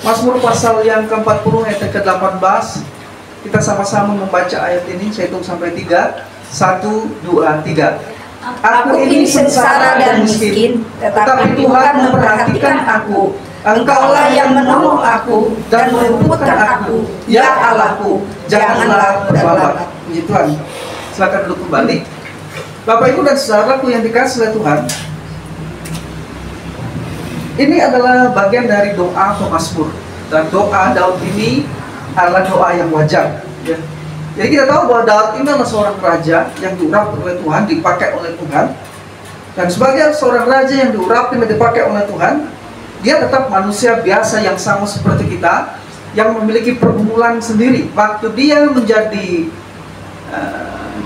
Mazmur pasal yang ke-40 ayat ke-18. Kita sama-sama membaca ayat ini. Saya hitung sampai 3. 1, 2, 3. Aku ini sengsara dan miskin, tetapi Tuhan memperhatikan aku. Engkaulah yang menolong aku dan meluputkan aku. Ya Allahku, janganlah berlalat. Puji Tuhan. Silakan duduk kembali. Bapak Ibu dan saudaraku yang dikasihi oleh Tuhan, ini adalah bagian dari doa pemazmur. Dan doa Daud ini adalah doa yang wajar, ya. Jadi kita tahu bahwa Daud ini adalah seorang raja yang diurapi oleh Tuhan, dipakai oleh Tuhan. Dan sebagai seorang raja yang diurapi dan dipakai oleh Tuhan, dia tetap manusia biasa yang sama seperti kita, yang memiliki pergumulan sendiri. Waktu dia menjadi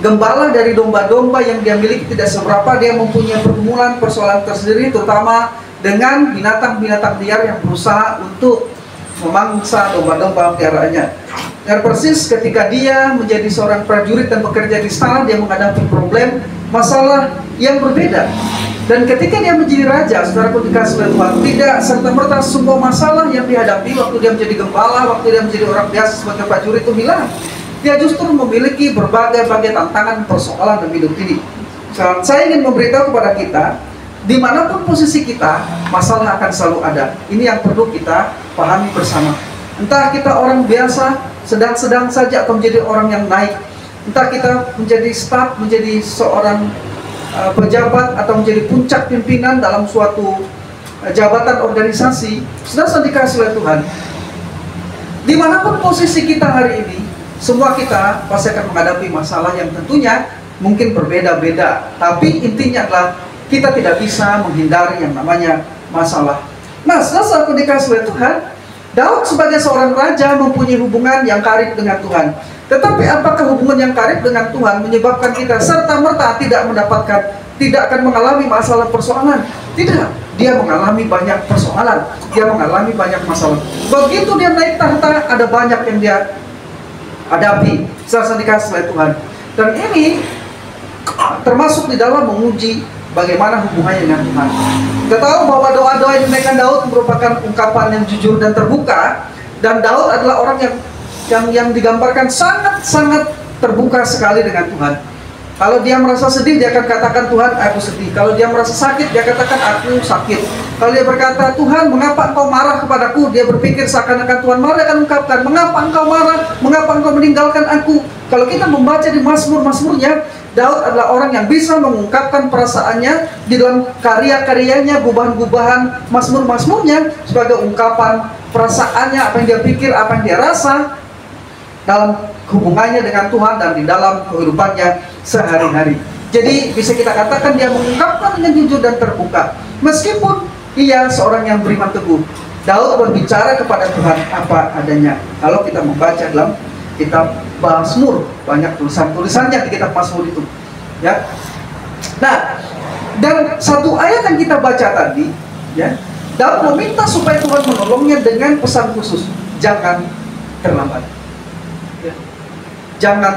gembala dari domba-domba yang dia miliki tidak seberapa, dia mempunyai pergumulan, persoalan tersendiri, terutama dengan binatang-binatang liar yang berusaha untuk memangsa domba-domba peliharaannya. Dan persis ketika dia menjadi seorang prajurit dan bekerja di istana, dia menghadapi problem, masalah yang berbeda. Dan ketika dia menjadi raja, saudara dikasih oleh Tuhan, tidak serta-merta semua masalah yang dihadapi waktu dia menjadi gembala, waktu dia menjadi orang biasa sebagai prajurit itu hilang. Dia justru memiliki berbagai-bagai tantangan persoalan dalam hidup ini. Saya ingin memberitahu kepada kita, dimanapun posisi kita, masalah akan selalu ada. Ini yang perlu kita pahami bersama. Entah kita orang biasa, sedang-sedang saja, atau menjadi orang yang naik. Entah kita menjadi staf, menjadi seorang pejabat, atau menjadi puncak pimpinan dalam suatu jabatan organisasi. Sudah dikasih oleh Tuhan. Dimanapun posisi kita hari ini, semua kita pasti akan menghadapi masalah yang tentunya mungkin berbeda-beda. Tapi intinya adalah kita tidak bisa menghindari yang namanya masalah. Nah, setelah aku dikasih oleh Tuhan, Daud sebagai seorang raja mempunyai hubungan yang karib dengan Tuhan. Tetapi apakah hubungan yang karib dengan Tuhan menyebabkan kita serta-merta tidak akan mengalami masalah persoalan? Tidak. Dia mengalami banyak persoalan. Dia mengalami banyak masalah. Begitu dia naik tahta, ada banyak yang dia hadapi. Setelah dikasih oleh Tuhan. Dan ini termasuk di dalam menguji bagaimana hubungannya dengan Tuhan. Kita tahu bahwa doa-doa yang dinaikkan Daud merupakan ungkapan yang jujur dan terbuka. Dan Daud adalah orang yang digambarkan sangat-sangat terbuka sekali dengan Tuhan. Kalau dia merasa sedih, dia akan katakan, Tuhan, aku sedih. Kalau dia merasa sakit, dia katakan, aku sakit. Kalau dia berkata, Tuhan, mengapa engkau marah kepadaku? Dia berpikir seakan-akan Tuhan marah, akan ungkapkan, mengapa engkau marah? Mengapa engkau meninggalkan aku? Kalau kita membaca di Mazmur-Mazmurnya, Daud adalah orang yang bisa mengungkapkan perasaannya di dalam karya-karyanya, gubahan-gubahan Mazmur-Mazmurnya sebagai ungkapan perasaannya, apa yang dia pikir, apa yang dia rasa dalam hubungannya dengan Tuhan dan di dalam kehidupannya sehari-hari. Jadi bisa kita katakan dia mengungkapkan dengan jujur dan terbuka. Meskipun ia seorang yang beriman teguh, Daud berbicara kepada Tuhan apa adanya. Kalau kita membaca dalam kitab Mazmur, banyak tulisan-tulisannya di kitab Mazmur itu, ya. Nah, dan satu ayat yang kita baca tadi, ya, Daud meminta supaya Tuhan menolongnya dengan pesan khusus, jangan terlambat. Ya. Jangan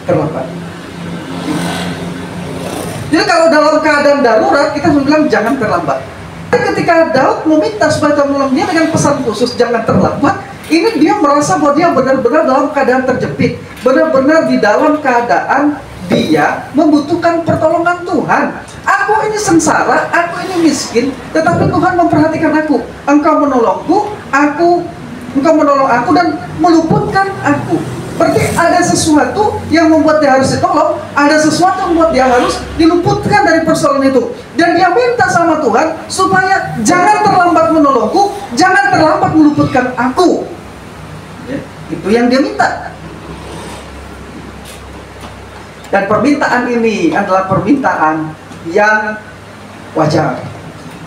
terlambat. Jadi kalau dalam keadaan darurat, kita bilang jangan terlambat. Tapi ketika Daud meminta supaya Tuhan menolong dia dengan pesan khusus, jangan terlambat, ini dia merasa bahwa dia benar-benar dalam keadaan terjepit, benar-benar di dalam keadaan dia membutuhkan pertolongan Tuhan. Aku ini sengsara, aku ini miskin, tetapi Tuhan memperhatikan aku. Engkau menolongku, Engkau menolong aku dan meluputkan aku. Berarti ada sesuatu yang membuat dia harus ditolong, ada sesuatu yang membuat dia harus diluputkan dari persoalan itu. Dan dia minta sama Tuhan supaya jangan terlambat menolongku, jangan terlambat meluputkan aku. Ya, itu yang dia minta. Dan permintaan ini adalah permintaan yang wajar.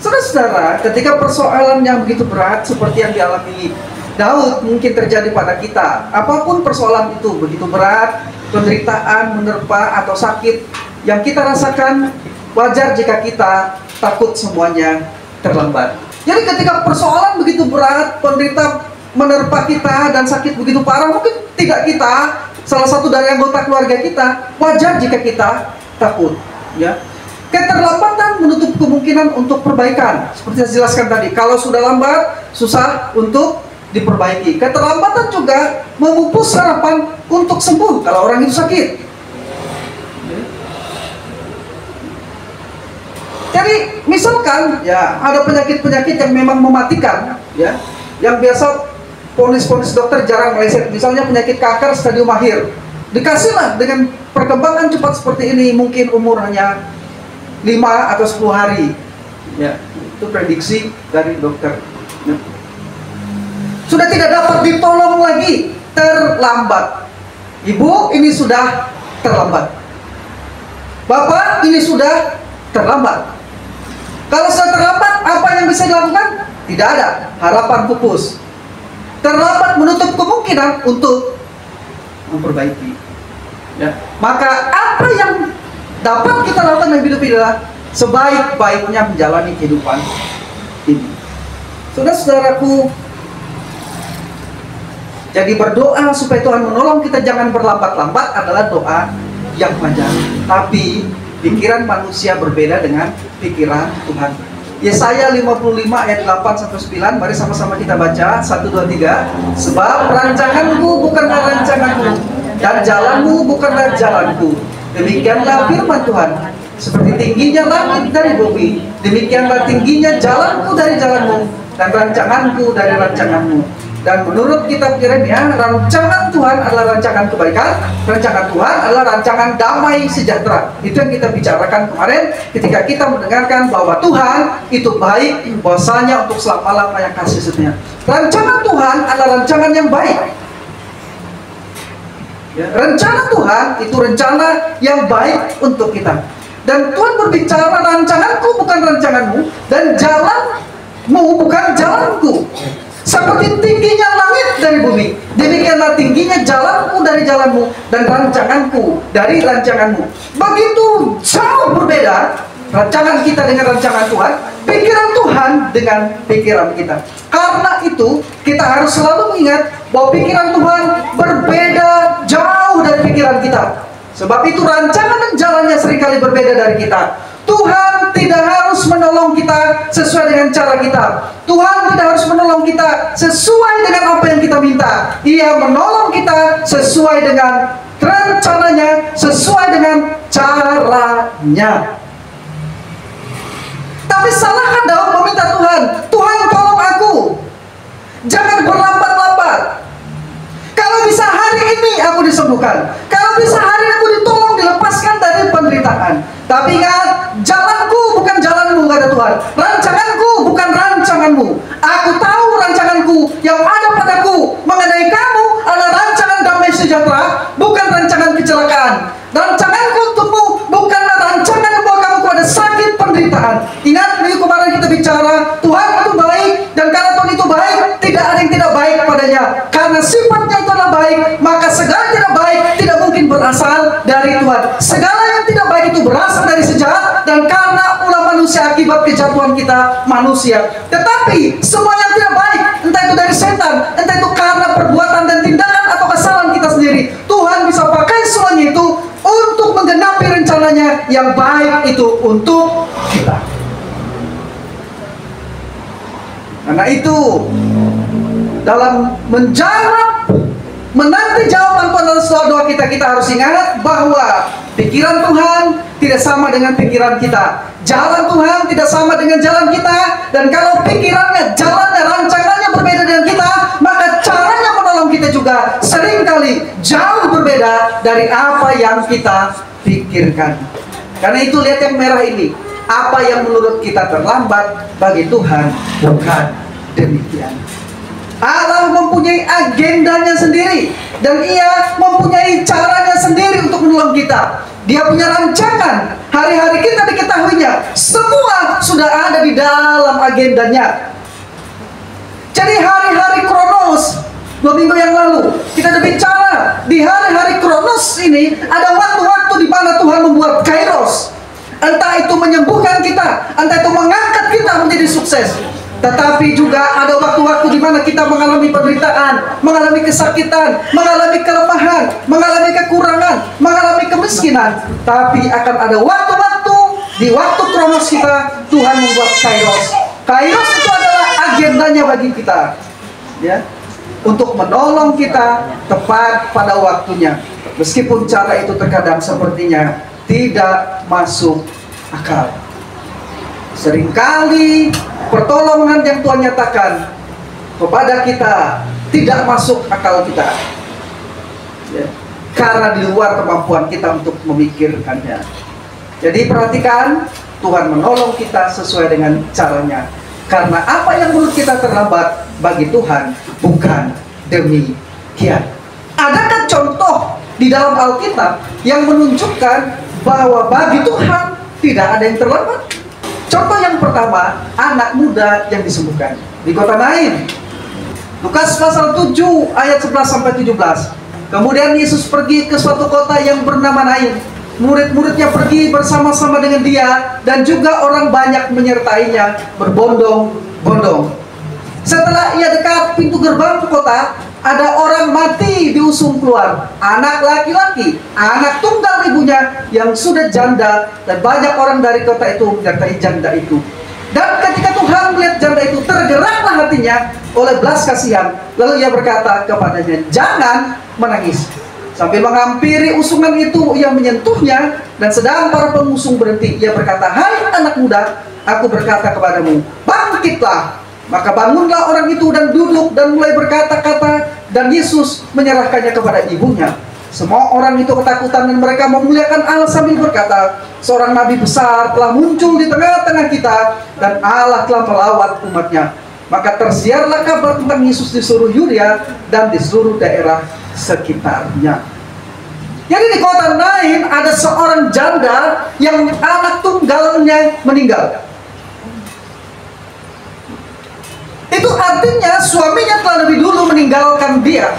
Saudara-saudara, ketika persoalan yang begitu berat seperti yang dialami Daud mungkin terjadi pada kita, apapun persoalan itu, begitu berat, penderitaan, menerpa, atau sakit yang kita rasakan, wajar jika kita takut semuanya terlambat. Jadi ketika persoalan begitu berat, penderita menerpa kita dan sakit begitu parah, mungkin tidak kita, salah satu dari anggota keluarga kita, wajar jika kita takut, ya. Keterlambatan menutup kemungkinan untuk perbaikan. Seperti saya jelaskan tadi, kalau sudah lambat, susah untuk diperbaiki. Keterlambatan juga memupus harapan untuk sembuh kalau orang itu sakit. Jadi misalkan ya ada penyakit-penyakit yang memang mematikan, ya, yang biasa ponis-ponis dokter jarang meleset. Misalnya penyakit kanker stadium akhir, dikasihlah dengan perkembangan cepat seperti ini, mungkin umur hanya 5 atau 10 hari. Ya, itu prediksi dari dokter. Ya. Sudah tidak dapat ditolong lagi, terlambat. Ibu, ini sudah terlambat. Bapak, ini sudah terlambat. Kalau sudah terlambat, apa yang bisa dilakukan? Tidak ada, harapan pupus. Terlambat menutup kemungkinan untuk memperbaiki. Ya. Maka apa yang dapat kita lakukan dalam hidup adalah sebaik-baiknya menjalani kehidupan ini. Saudara-saudaraku, jadi berdoa supaya Tuhan menolong kita jangan berlambat-lambat adalah doa yang panjang. Tapi pikiran manusia berbeda dengan pikiran Tuhan. Yesaya 55 ayat 8-9. Mari sama-sama kita baca. 1, 2, 3. Sebab rancanganku bukanlah rancanganmu, dan jalanmu bukanlah jalanku. Demikianlah firman Tuhan. Seperti tingginya langit dari bumi, demikianlah tingginya jalanku dari jalanmu, dan rancanganku dari rancanganmu. Dan menurut kitab Yeremia, rancangan Tuhan adalah rancangan kebaikan, rancangan Tuhan adalah rancangan damai sejahtera. Itu yang kita bicarakan kemarin ketika kita mendengarkan bahwa Tuhan itu baik, bahwasanya untuk selama-lamanya kasih setia. Rancangan Tuhan adalah rancangan yang baik. Ya, rencana Tuhan itu rencana yang baik untuk kita. Dan Tuhan berbicara, rancanganku bukan rancanganmu, dan jalanmu bukan jalanku. Seperti tingginya langit dari bumi, demikianlah tingginya jalanku dari jalanmu, dan rancanganku dari rancanganmu. Begitu jauh berbeda rancangan kita dengan rancangan Tuhan, pikiran Tuhan dengan pikiran kita. Karena itu kita harus selalu mengingat bahwa pikiran Tuhan berbeda jauh dari pikiran kita. Sebab itu rancangan dan jalannya seringkali berbeda dari kita. Tuhan tidak harus menolong kita sesuai dengan cara kita. Tuhan tidak harus menolong kita sesuai dengan apa yang kita minta. Ia menolong kita sesuai dengan rencananya, sesuai dengan caranya. Tapi salahkah Daud meminta Tuhan, Tuhan tolong aku, jangan berlambat-lambat. Kalau bisa hari ini aku disembuhkan, kalau bisa hari ini aku ditolong, dilepaskan dari penderitaan. Tapi ingat, jalanku bukan jalanmu, kata Tuhan. Rancanganku bukan rancanganmu. Aku tahu rancanganku yang ada padaku mengenai kamu adalah rancangan damai sejahtera, bukan rancangan kecelakaan. Rancanganku untukmu bukanlah rancangan yang membawa kamu kepada sakit penderitaan. Ingat, minggu kemarin kita bicara, Tuhan itu baik, dan karena Tuhan itu baik, tidak ada yang tidak baik padanya. Karena sifatnya itu adalah baik, maka segala yang tidak baik tidak mungkin berasal dari Tuhan. Segala yang tidak baik itu berasal dari sejahat, dan karena ulah manusia akibat kejatuhan kita manusia. Tetapi semua yang tidak baik, entah itu dari setan, entah itu karena perbuatan dan tindakan atau kesalahan kita sendiri, Tuhan bisa pakai semuanya itu untuk menggenapi rencananya yang baik itu untuk kita. Karena itu, dalam menjawab, menanti jawaban Tuhan atas doa kita, kita harus ingat bahwa pikiran Tuhan tidak sama dengan pikiran kita. Jalan Tuhan tidak sama dengan jalan kita. Dan kalau pikirannya, jalannya, rancangannya berbeda dengan kita, maka caranya menolong kita juga seringkali jauh berbeda dari apa yang kita pikirkan. Karena itu lihat yang merah ini. Apa yang menurut kita terlambat, bagi Tuhan bukan demikian. Allah mempunyai agendanya sendiri, dan Ia mempunyai caranya sendiri untuk menolong kita. Dia punya rancangan, hari-hari kita diketahuinya, semua sudah ada di dalam agendanya. Jadi hari-hari Kronos 2 minggu yang lalu kita sudah bicara, di hari-hari Kronos ini ada waktu-waktu di mana Tuhan membuat Kairos. Entah itu menyembuhkan kita, entah itu mengangkat kita menjadi sukses. Tetapi juga ada waktu-waktu di mana kita mengalami penderitaan, mengalami kesakitan, mengalami kelemahan, mengalami kekurangan, mengalami kemiskinan. Tapi akan ada waktu-waktu, di waktu Kronos kita, Tuhan membuat Kairos. Kairos itu adalah agendanya bagi kita. Ya, untuk menolong kita tepat pada waktunya. Meskipun cara itu terkadang sepertinya tidak masuk akal. Seringkali pertolongan yang Tuhan nyatakan kepada kita tidak masuk akal kita, ya, karena di luar kemampuan kita untuk memikirkannya. Jadi perhatikan, Tuhan menolong kita sesuai dengan caranya. Karena apa yang menurut kita terlambat, bagi Tuhan bukan demikian. Adakah contoh di dalam Alkitab yang menunjukkan bahwa bagi Tuhan tidak ada yang terlambat? Contoh yang pertama, anak muda yang disembuhkan di kota Nain. Lukas pasal 7 ayat 11 sampai 17. Kemudian Yesus pergi ke suatu kota yang bernama Nain. Murid-muridnya pergi bersama-sama dengan dia, dan juga orang banyak menyertainya berbondong-bondong. Setelah ia dekat pintu gerbang kota, ada orang mati diusung keluar, anak laki-laki, anak tunggal ibunya yang sudah janda, dan banyak orang dari kota itu menyertai janda itu. Dan ketika Tuhan melihat janda itu, tergeraklah hatinya oleh belas kasihan. Lalu ia berkata kepadanya, "Jangan menangis." Sambil menghampiri usungan itu, ia menyentuhnya, dan sedang para pengusung berhenti, ia berkata, "Hai anak muda, aku berkata kepadamu, bangkitlah." Maka bangunlah orang itu dan duduk dan mulai berkata-kata, dan Yesus menyerahkannya kepada ibunya. Semua orang itu ketakutan dan mereka memuliakan Allah sambil berkata, "Seorang nabi besar telah muncul di tengah-tengah kita, dan Allah telah melawat umatnya." Maka tersiarlah kabar tentang Yesus di seluruh Yudea dan di seluruh daerah sekitarnya. Jadi di kota Nain ada seorang janda yang anak tunggalnya meninggal. Itu artinya suaminya telah lebih dulu meninggalkan dia.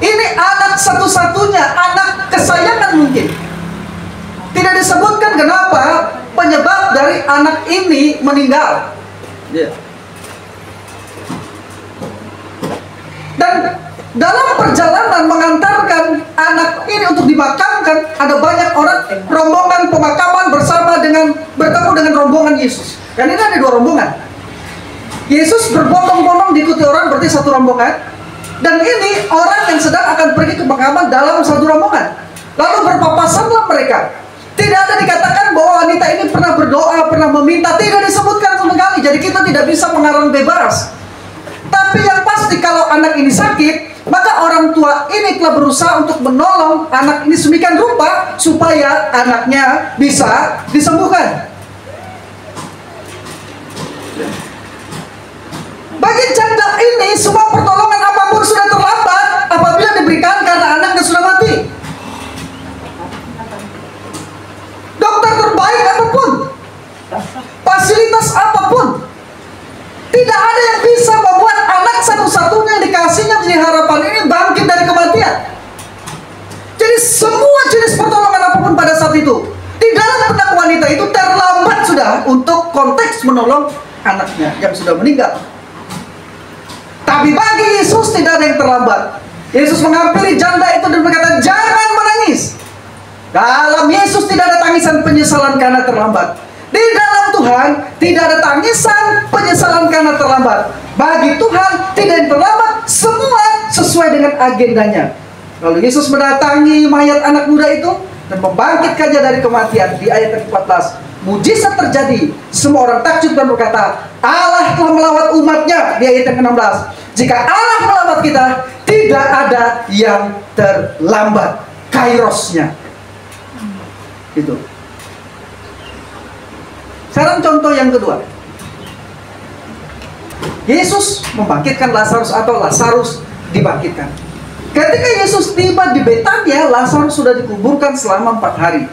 Ini anak satu-satunya, anak kesayangan mungkin. Tidak disebutkan kenapa penyebab dari anak ini meninggal. Dan dalam perjalanan mengantarkan anak ini untuk dimakamkan, ada banyak orang, rombongan pemakaman bertemu dengan rombongan Yesus. Kan ini ada dua rombongan. Yesus berbondong-bondong diikuti orang, berarti satu rombongan. Dan ini orang yang sedang akan pergi ke pemakaman dalam satu rombongan. Lalu berpapasanlah mereka. Tidak ada dikatakan bahwa wanita ini pernah berdoa, pernah meminta. Tidak disebutkan sama sekali. Jadi kita tidak bisa mengarang bebas. Tapi yang pasti kalau anak ini sakit, maka orang tua ini telah berusaha untuk menolong anak ini sedemikian rupa supaya anaknya bisa disembuhkan. Bagi janda ini, semua pertolongan apapun sudah terlambat apabila diberikan karena anaknya sudah mati. Dokter terbaik apapun, fasilitas apapun, tidak ada yang bisa membuat anak satu-satunya yang dikasihnya menjadi harapan ini bangkit dari kematian. Jadi semua jenis pertolongan apapun pada saat itu, di dalam benak wanita itu terlambat sudah untuk konteks menolong anaknya yang sudah meninggal. Tapi bagi Yesus tidak ada yang terlambat. Yesus menghampiri janda itu dan berkata, "Jangan menangis." Dalam Yesus tidak ada tangisan penyesalan karena terlambat. Di dalam Tuhan tidak ada tangisan penyesalan karena terlambat. Bagi Tuhan tidak yang terlambat, semua sesuai dengan agendanya. Lalu Yesus mendatangi mayat anak muda itu dan membangkitkannya dari kematian. Di ayat 14, mujizat terjadi. Semua orang takjub dan berkata, "Allah telah melawat umatnya." Di ayat 16, jika Allah melawat kita, tidak ada yang terlambat. Kairosnya itu. Sekarang contoh yang kedua. Yesus membangkitkan Lazarus atau Lazarus dibangkitkan. Ketika Yesus tiba di Betania, Lazarus sudah dikuburkan selama 4 hari.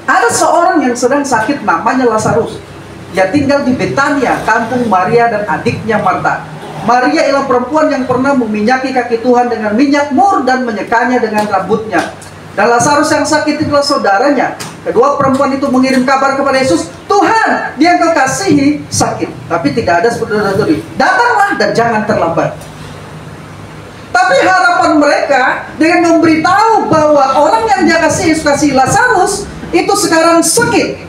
Ada seorang yang sedang sakit namanya Lazarus. Dia tinggal di Betania, kampung Maria dan adiknya Marta. Maria ialah perempuan yang pernah meminyaki kaki Tuhan dengan minyak mur dan menyekanya dengan rambutnya. Dan Lazarus yang sakit itulah saudaranya. Kedua perempuan itu mengirim kabar kepada Yesus, "Tuhan, dia yang kau kasihi sakit." Tapi tidak ada seperti "Datanglah dan jangan terlambat." Tapi harapan mereka dengan memberitahu bahwa orang yang dia kasihi Lazarus itu sekarang sakit.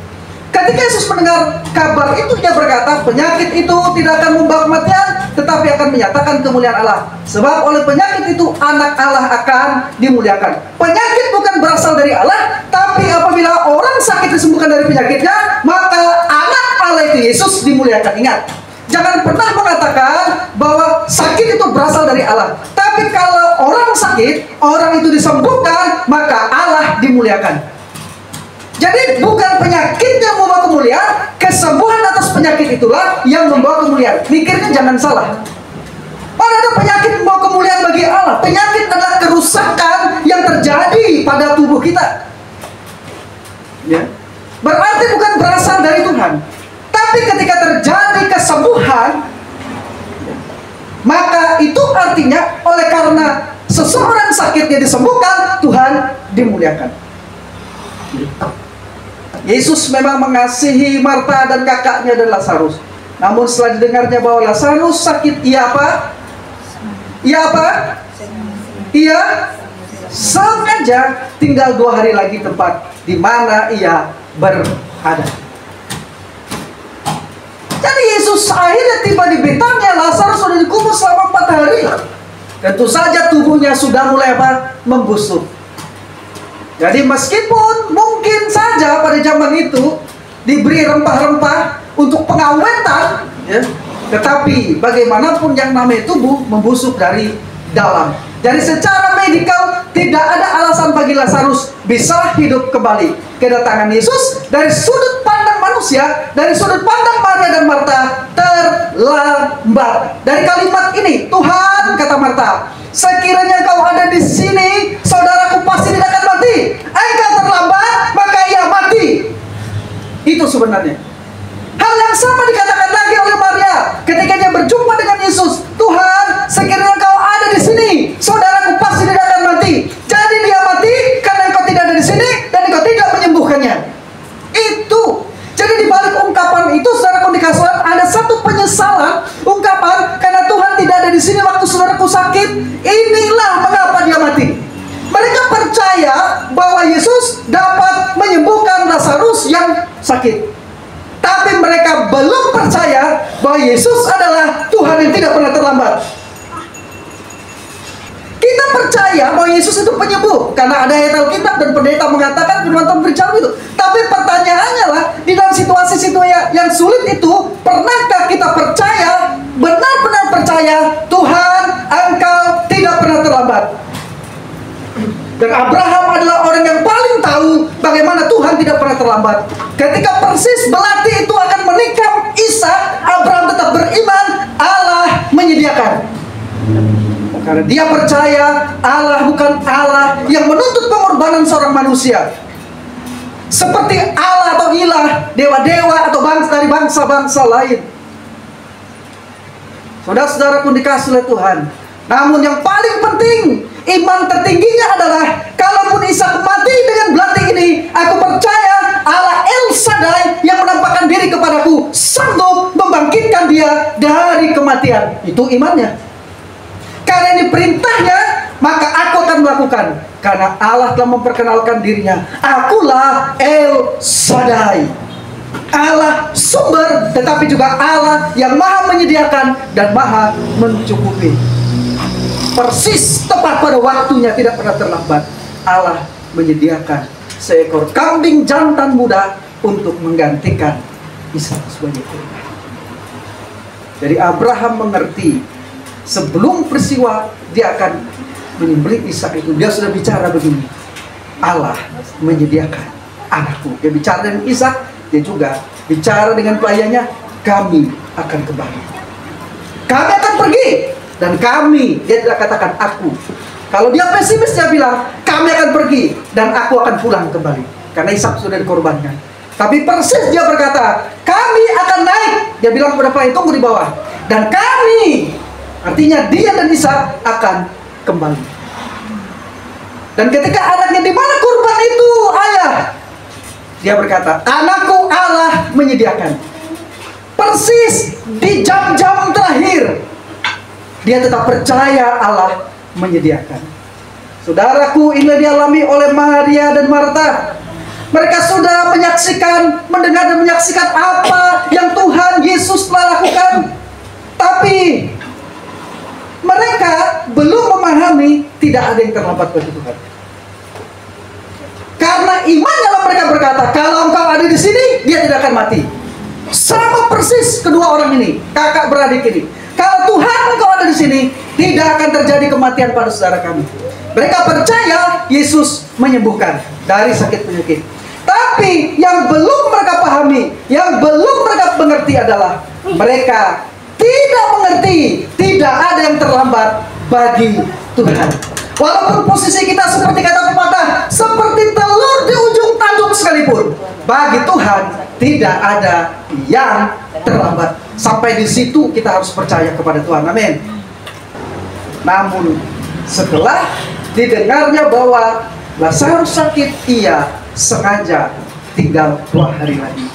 Ketika Yesus mendengar kabar itu, dia berkata, penyakit itu tidak akan membawa kematian, tetapi akan menyatakan kemuliaan Allah. Sebab oleh penyakit itu anak Allah akan dimuliakan. Penyakit bukan berasal dari Allah, tapi apabila orang sakit disembuhkan dari penyakitnya, maka anak Allah itu Yesus dimuliakan. Ingat, jangan pernah mengatakan bahwa sakit itu berasal dari Allah. Tapi kalau orang sakit, orang itu disembuhkan, maka Allah dimuliakan. Jadi bukan penyakit yang membawa kemuliaan, kesembuhan atas penyakit itulah yang membawa kemuliaan. Mikirnya jangan salah. Mana ada penyakit membawa kemuliaan bagi Allah? Penyakit adalah kerusakan yang terjadi pada tubuh kita. Ya. Berarti bukan berasal dari Tuhan. Tapi ketika terjadi kesembuhan, maka itu artinya oleh karena seseorang sakitnya disembuhkan, Tuhan dimuliakan. Yesus memang mengasihi Marta dan kakaknya dan Lazarus. Namun setelah didengarnya bahwa Lazarus sakit, ia apa? Ia apa? Ia sengaja tinggal 2 hari lagi tempat di mana ia berada. Jadi Yesus akhirnya tiba di Betania. Lazarus sudah dikubur selama 4 hari. Tentu saja tubuhnya sudah mulai apa? Membusuk. Jadi meskipun mungkin saja pada zaman itu diberi rempah-rempah untuk pengawetan, ya, tetapi bagaimanapun yang namanya tubuh membusuk dari dalam. Jadi secara medikal tidak ada alasan bagi Lazarus bisa hidup kembali. Kedatangan Yesus dari sudut pandang manusia, dari sudut pandang Maria dan Marta, terlambat. Dari kalimat ini, Tuhan, kata Marta, sekiranya kau ada di sini, saudaraku pasti tidak akan mati. Engkau terlambat, maka ia mati. Itu sebenarnya. Hal yang sama dikatakan lagi oleh Maria ketika dia berjumpa dengan Yesus. Tuhan, sekiranya kau ada di sini, saudaraku pasti tidak akan mati. Jadi dia mati karena engkau tidak ada di sini dan engkau tidak menyembuhkannya. Itu. Jadi di balik ungkapan itu, saudaraku dikasih ada satu penyesalan ungkapan karena Tuhan tidak ada di sini waktu saudaraku sakit. Inilah mengapa dia mati. Mereka percaya bahwa Yesus dapat menyembuhkan Lazarus yang sakit. Tapi mereka belum percaya bahwa Yesus adalah Tuhan yang tidak pernah terlambat. Kita percaya bahwa Yesus itu penyembuh karena ada ayat Alkitab dan pendeta mengatakan firman Tuhan berbicara itu. Tapi pertanyaannya lah, di dalam situasi-situasi yang sulit itu, pernahkah kita percaya, benar-benar percaya Tuhan, Engkau tidak pernah terlambat? Dan Abraham adalah orang yang paling tahu bagaimana Tuhan tidak pernah terlambat. Ketika persis belati itu akan menikam Ishak, Abraham tetap beriman, Allah menyediakan. Karena dia percaya Allah bukan Allah yang menuntut pengorbanan seorang manusia. Seperti Allah atau ilah, dewa-dewa atau bangsa dari bangsa-bangsa lain. Saudara-saudara pun dikasih oleh Tuhan. Namun yang paling penting, iman tertingginya adalah kalaupun Ishak mati dengan belati ini, aku percaya Allah El Shaddai yang menampakkan diri kepadaku sanggup membangkitkan dia dari kematian. Itu imannya. Karena ini perintahnya, maka aku akan melakukan. Karena Allah telah memperkenalkan dirinya. Akulah El Shaddai, Allah sumber, tetapi juga Allah yang maha menyediakan dan maha mencukupi. Persis tepat pada waktunya, tidak pernah terlambat. Allah menyediakan seekor kambing jantan muda untuk menggantikan Ishak sebagai korban. Jadi Abraham mengerti sebelum peristiwa dia akan menyembelih Ishak itu, dia sudah bicara begini, Allah menyediakan anakku. Dia bicara dengan Ishak, dia juga bicara dengan pelayannya, kami akan kembali, kami akan pergi. Dan kami, dia tidak katakan aku. Kalau dia pesimis, dia bilang kami akan pergi dan aku akan pulang kembali. Karena Ishak sudah dikorbankan. Tapi persis dia berkata, kami akan naik. Dia bilang kepada pelayan, tunggu di bawah. Dan kami, artinya dia dan Ishak akan kembali. Dan ketika anaknya, di mana kurban itu, ayah? Dia berkata, anakku, Allah menyediakan. Persis di jam-jam terakhir, dia tetap percaya Allah menyediakan. Saudaraku, ini dialami oleh Maria dan Marta. Mereka sudah menyaksikan, mendengar dan menyaksikan apa yang Tuhan Yesus telah lakukan. Tapi mereka belum memahami tidak ada yang terlambat bagi Tuhan. Karena imannya mereka berkata, kalau engkau ada di sini, dia tidak akan mati. Sama persis kedua orang ini, kakak beradik ini. Kalau Tuhan engkau ada di sini, tidak akan terjadi kematian pada saudara kami. Mereka percaya Yesus menyembuhkan dari sakit penyakit. Tapi yang belum mereka pahami, yang belum mereka mengerti adalah mereka tidak mengerti tidak ada yang terlambat bagi Tuhan. Walaupun posisi kita seperti kata pepatah, seperti telur di ujung tanduk sekalipun, bagi Tuhan tidak ada yang terlambat. Sampai di situ kita harus percaya kepada Tuhan. Amin. Namun setelah didengarnya bahwa Lazarus sakit, ia sengaja tinggal 2 hari lagi.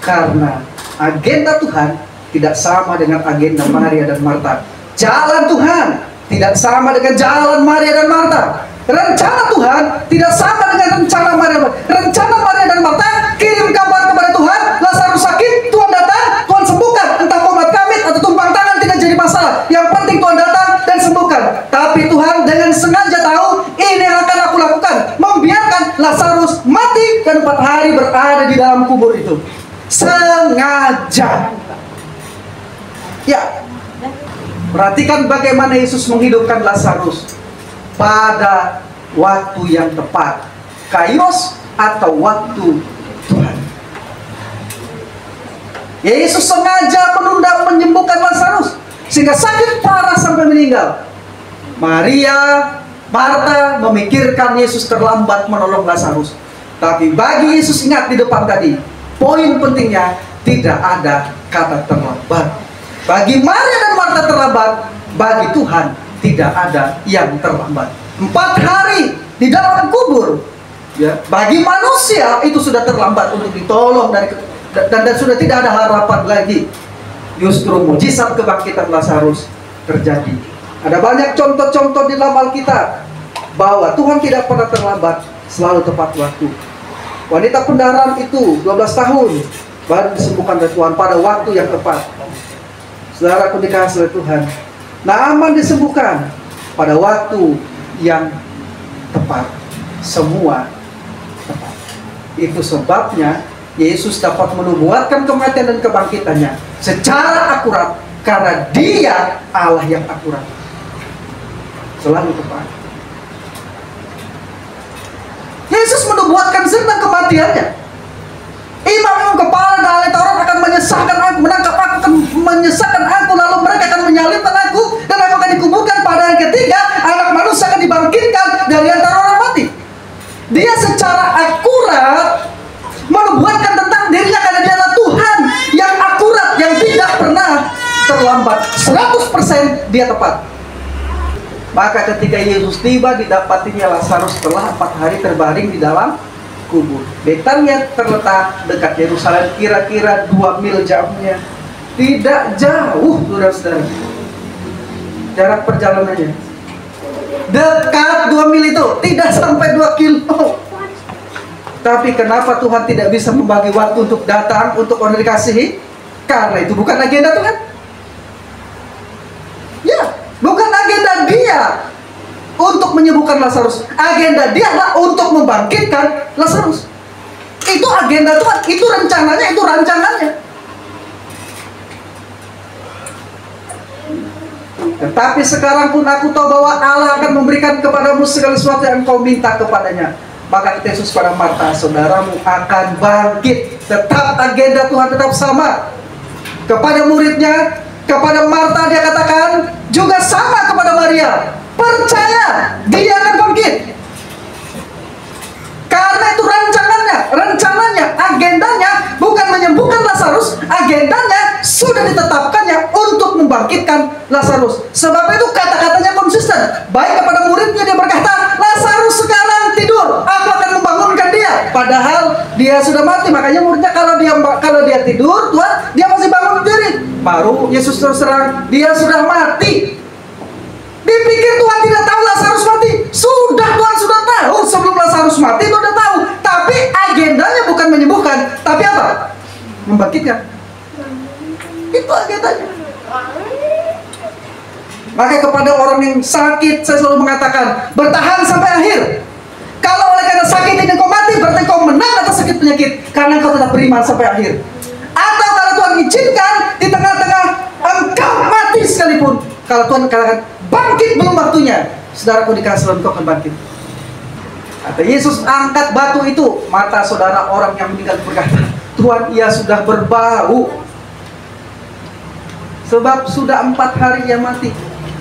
Karena agenda Tuhan tidak sama dengan agenda Maria dan Marta. Jalan Tuhan tidak sama dengan jalan Maria dan Marta. Rencana Tuhan tidak sama dengan rencana Maria. Rencana Maria dan Marta, kirim kabar kepada Tuhan, Lazarus sakit, Tuhan datang, Tuhan sembuhkan. Entah komat kamit atau tumpang tangan tidak jadi masalah. Yang penting Tuhan datang dan sembuhkan. Tapi Tuhan dengan sengaja tahu ini yang akan aku lakukan, membiarkan Lazarus mati dan 4 hari berada di dalam kubur itu. Sengaja. Ya, perhatikan bagaimana Yesus menghidupkan Lazarus pada waktu yang tepat, kairos atau waktu Tuhan. Yesus sengaja menunda menyembuhkan Lazarus sehingga sakit parah sampai meninggal. Maria, Marta memikirkan Yesus terlambat menolong Lazarus. Tapi bagi Yesus, ingat di depan tadi, poin pentingnya tidak ada kata terlambat. Bagi Maria dan Marta terlambat, bagi Tuhan tidak ada yang terlambat. 4 hari di dalam kubur, ya, bagi manusia itu sudah terlambat untuk ditolong dari dan sudah tidak ada harapan lagi. Justru mujizat kebangkitan Lazarus terjadi. Ada banyak contoh-contoh di dalam Alkitab bahwa Tuhan tidak pernah terlambat, selalu tepat waktu. Wanita pendaran itu 12 tahun baru disembuhkan oleh Tuhan pada waktu yang tepat. Saudaraku dikasihi oleh Tuhan, Naaman disembuhkan pada waktu yang tepat. Semua tepat. Itu sebabnya Yesus dapat menubuatkan kematian dan kebangkitannya secara akurat, karena Dia Allah yang akurat, selalu tepat. Yesus menubuatkan tentang kematiannya. Imam kepala dan ahli Taurat akan menyesatkan aku, menangkap aku, akan menyesatkan aku, lalu mereka akan menyalibkan aku, dan aku akan dikuburkan pada hari ketiga. Anak manusia akan dibangkitkan dari antara orang mati. Dia secara akurat menubuatkan tentang dirinya, karena dia adalah Tuhan yang akurat, yang tidak pernah terlambat. 100% dia tepat. Maka ketika Yesus tiba, didapatinya Lazarus setelah 4 hari terbaring di dalam kubur. Betania terletak dekat Yerusalem, kira-kira 2 mil jauhnya. Tidak jauh, saudara-saudara. Jarak perjalanannya dekat 2 mil itu, tidak sampai 2 kilo. Tapi kenapa Tuhan tidak bisa membagi waktu untuk datang, untuk orang dikasihi? Karena itu bukan agenda Tuhan. Ya, bukan agenda Dia untuk menyembuhkan Lazarus. Agenda Dia adalah untuk membangkitkan Lazarus. Itu agenda Tuhan, itu rencananya, itu rancangannya. Tetapi sekarang pun aku tahu bahwa Allah akan memberikan kepadamu segala sesuatu yang kau minta kepadanya. Maka kata Yesus pada Marta, saudaramu akan bangkit. Tetap agenda Tuhan tetap sama. Kepada muridnya, kepada Marta dia katakan juga sama kepada Maria. Percaya, dia akan bangkit. Karena itu rencananya, agendanya bukan menyembuhkan Lazarus, agendanya sudah ditetapkannya untuk membangkitkan Lazarus. Sebab itu kata-katanya konsisten. Baik kepada muridnya dia berkata, Lazarus sekarang tidur, aku akan membangunkan dia. Padahal dia sudah mati. Makanya muridnya kalau dia tidur, Tuhan, dia masih bangun diri. Baru Yesus terus terang, dia sudah mati. Dipikir Tuhan tidak tahu Lazarus mati. Sudah, Tuhan sudah tahu sebelum Lazarus mati, Tuhan sudah tahu. Tapi agendanya bukan menyembuhkan, tapi apa? Membangkitkan. Itu agendanya. Maka kepada orang yang sakit, saya selalu mengatakan, bertahan sampai akhir. Kalau oleh karena sakit ini kau mati, berarti kau menang atas sakit penyakit, karena kau tetap beriman sampai akhir. Atau kalau Tuhan izinkan di tengah-tengah engkau mati sekalipun, kalau Tuhan katakan bangkit belum waktunya, saudaraku dikasih engkau akan bangkit. Kata Yesus, angkat batu itu. Mata saudara orang yang meninggal berkata, Tuhan, ia sudah berbau, sebab sudah 4 hari ia mati.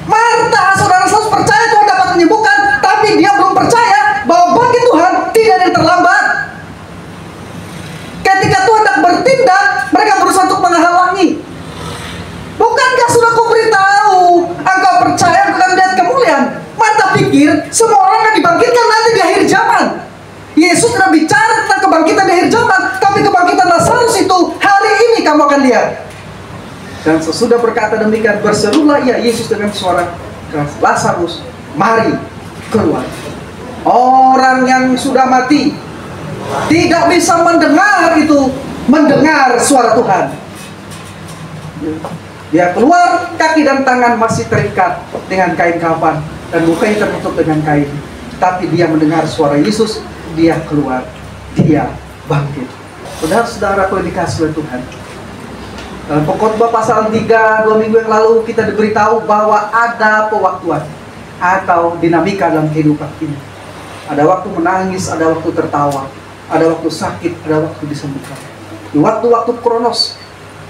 Marta, saudara selalu percaya Tuhan dapat menyembuhkan, tapi dia belum percaya bahwa bagi Tuhan tidak ada yang terlambat. Ketika Tuhan hendak bertindak, mereka berusaha untuk menghalangi. Bukankah sudah ku beritahu, engkau percaya engkau akan melihat kemuliaan? Marta pikir semua orang akan dibangkitkan nanti di akhir zaman. Yesus tidak bicara tentang kebangkitan di akhir zaman, tapi kebangkitan Lazarus itu hari ini kamu akan lihat. Dan sesudah berkata demikian, berserulah ia Yesus dengan suara keras, Lazarus, mari keluar. Orang yang sudah mati tidak bisa mendengar suara Tuhan. Dia keluar, kaki dan tangan masih terikat dengan kain kafan dan mukanya tertutup dengan kain. Tapi dia mendengar suara Yesus, dia keluar, dia bangkit. Saudara-saudara yang dikasihi oleh Tuhan, dalam Pengkhotbah pasal 3 2 minggu yang lalu kita diberitahu bahwa ada pewaktuan atau dinamika dalam kehidupan ini. Ada waktu menangis, ada waktu tertawa, ada waktu sakit, ada waktu disembuhkan. Di waktu-waktu kronos,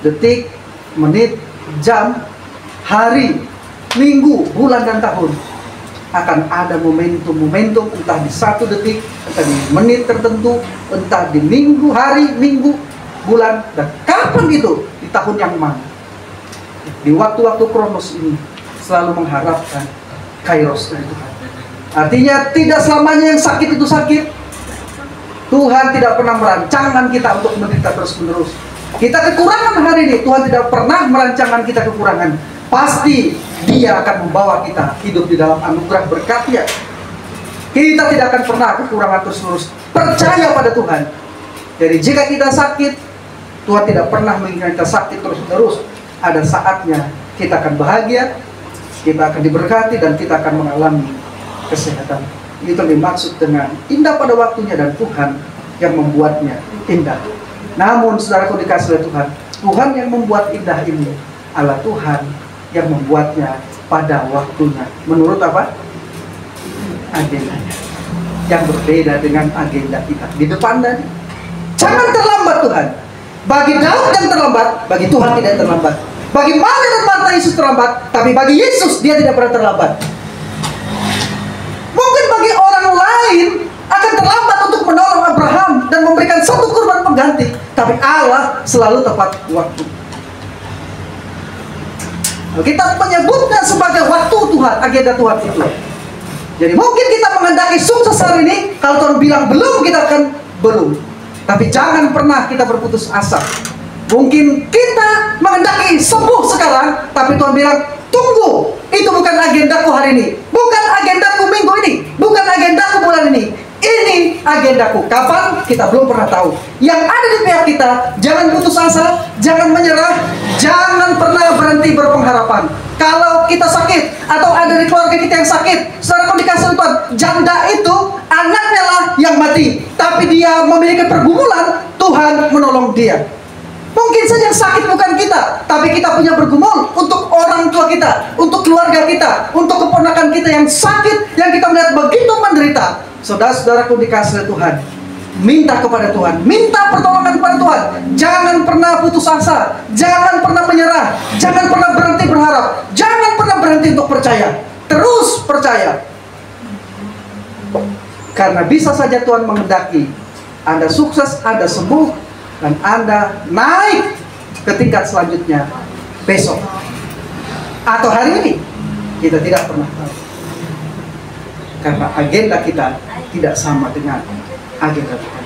detik, menit, jam, hari, minggu, bulan dan tahun, akan ada momentum-momentum, entah di 1 detik, entah di menit tertentu, entah di minggu, hari, minggu, bulan, dan kapan itu, di tahun yang mana. Di waktu-waktu kronos ini selalu mengharapkan kairos dari Tuhan. Artinya tidak selamanya yang sakit itu sakit. Tuhan tidak pernah merancangkan kita untuk menderita terus-menerus. Kita kekurangan hari ini, Tuhan tidak pernah merancangkan kita kekurangan. Pasti Dia akan membawa kita hidup di dalam anugerah berkat-Nya. Kita tidak akan pernah kekurangan terus-menerus. Percaya pada Tuhan. Jadi jika kita sakit, Tuhan tidak pernah menginginkan kita sakit terus-menerus. Ada saatnya kita akan bahagia, kita akan diberkati, dan kita akan mengalami kesehatan. Itu dimaksud dengan indah pada waktunya, dan Tuhan yang membuatnya indah. Namun saudaraku dikasihi oleh Tuhan, Tuhan yang membuat indah ini adalah Tuhan yang membuatnya pada waktunya. Menurut apa? Agendanya. Yang berbeda dengan agenda kita. Di depan tadi, jangan terlambat Tuhan. Bagi Daud yang terlambat, bagi Tuhan tidak terlambat. Bagi Maria dan Marta Yesus terlambat, tapi bagi Yesus Dia tidak pernah terlambat. Mungkin bagi orang lain akan terlambat untuk menolong Abraham dan memberikan satu kurban pengganti, tapi Allah selalu tepat waktu. Kita menyebutnya sebagai waktu Tuhan, agenda Tuhan itu. Jadi mungkin kita menghendaki sukses hari ini, kalau Tuhan bilang belum, kita akan belum. Tapi jangan pernah kita berputus asa. Mungkin kita menghendaki sembuh sekarang, tapi Tuhan bilang, tunggu, itu bukan agendaku hari ini, bukan agendaku minggu ini, bukan agendaku bulan ini. Ini agendaku. Kapan? Kita belum pernah tahu. Yang ada di pihak kita, jangan putus asa, jangan menyerah, jangan pernah berhenti berpengharapan. Kalau kita sakit, atau ada di keluarga kita yang sakit, saudara dikasih Tuhan, janda itu anaknya lah yang mati, tapi dia memiliki pergumulan, Tuhan menolong dia. Mungkin saja yang sakit bukan kita, tapi kita punya bergumul untuk orang tua kita, untuk keluarga kita, untuk keponakan kita yang sakit, yang kita melihat begitu menderita. Saudara-saudaraku dikasihi Tuhan, minta kepada Tuhan, minta pertolongan kepada Tuhan. Jangan pernah putus asa, jangan pernah menyerah, jangan pernah berhenti berharap, jangan pernah berhenti untuk percaya. Terus percaya, karena bisa saja Tuhan menghendaki Anda sukses, Anda sembuh, dan Anda naik ke tingkat selanjutnya besok atau hari ini. Kita tidak pernah tahu, karena agenda kita tidak sama dengan agenda Tuhan.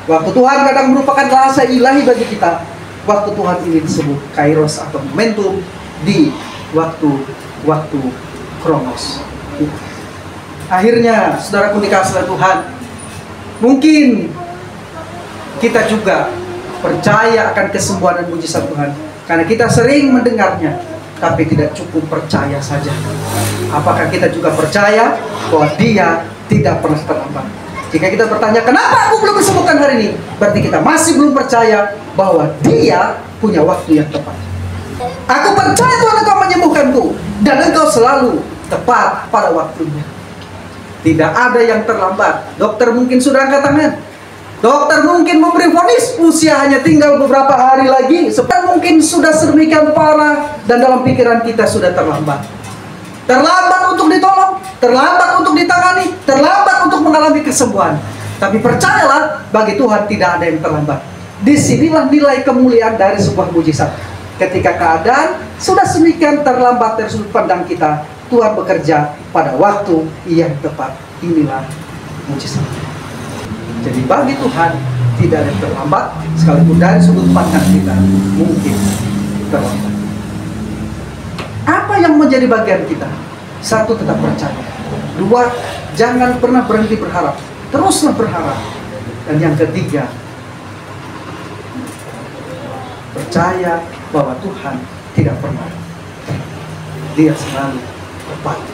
Waktu Tuhan kadang merupakan rahasia ilahi bagi kita. Waktu Tuhan ini disebut kairos atau momentum di waktu-waktu Kronos. Akhirnya, saudaraku dikasihi Tuhan, mungkin kita juga percaya akan kesembuhan dan mujizat Tuhan karena kita sering mendengarnya, tapi tidak cukup percaya saja. Apakah kita juga percaya bahwa Dia tidak pernah terlambat? Jika kita bertanya, kenapa aku belum disembuhkan hari ini? Berarti kita masih belum percaya bahwa Dia punya waktu yang tepat. Aku percaya Tuhan Engkau menyembuhkanku, dan Engkau selalu tepat pada waktunya. Tidak ada yang terlambat. Dokter mungkin sudah angkat tangan. Dokter mungkin memberi vonis usia hanya tinggal beberapa hari lagi. Sebab mungkin sudah sedemikian parah dan dalam pikiran kita sudah terlambat. Terlambat untuk ditolong, terlambat untuk ditangani, terlambat untuk mengalami kesembuhan. Tapi percayalah, bagi Tuhan tidak ada yang terlambat. Disinilah nilai kemuliaan dari sebuah mujizat. Ketika keadaan sudah sedemikian terlambat dari sudut pandang kita, Tuhan bekerja pada waktu yang tepat. Inilah mujizat. Jadi bagi Tuhan tidak ada yang terlambat, sekalipun dari sudut pandang kita mungkin terlambat. Apa yang menjadi bagian kita? Satu, tetap percaya. Dua, jangan pernah berhenti berharap. Teruslah berharap. Dan yang ketiga, percaya bahwa Tuhan tidak pernah. Dia selalu tepat.